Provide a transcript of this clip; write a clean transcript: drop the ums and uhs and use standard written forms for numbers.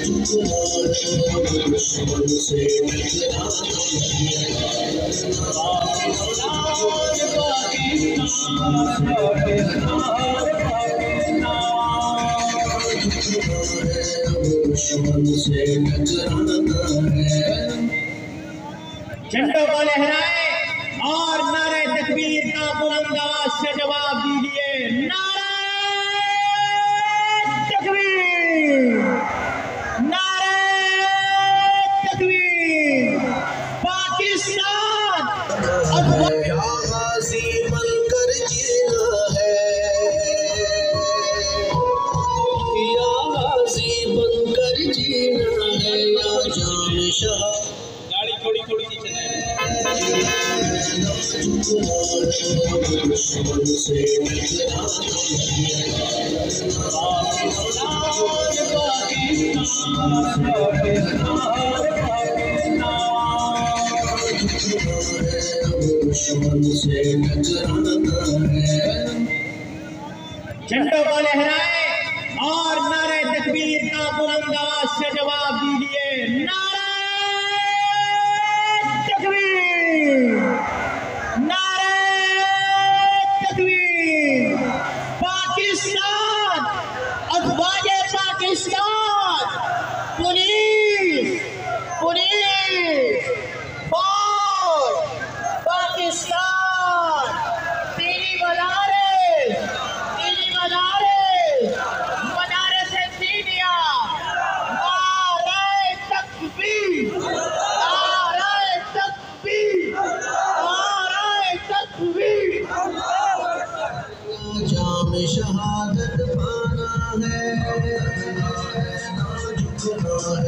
दुश्मन से झंडों को लहराए और नारे तकबीर का बुलंद आवाज से जवाब दीजिए। नारे तकबीर, नारे तकबीर। पाकिस्तान गाजी बनकर जीना है, या गाजी बनकर जीना है, या जान शाह। गाड़ी थोड़ी थोड़ी सी चलाए। दुश्मन से झंडों को लहराए और नारे तकबीर का बुलंद आवाज से जवाब दीजिए। नारे तकबीर, नारे तकबीर। पाकिस्तान, अफवाजे पाकिस्तान, पुलिस, पुलिस, फौज, पाकिस्तान, तेरी मदारिस दीनिया, नारे तकबीर, नारे तकबीर, नारे तकबीर। जाम शहादत पाना है, ना झुकना है।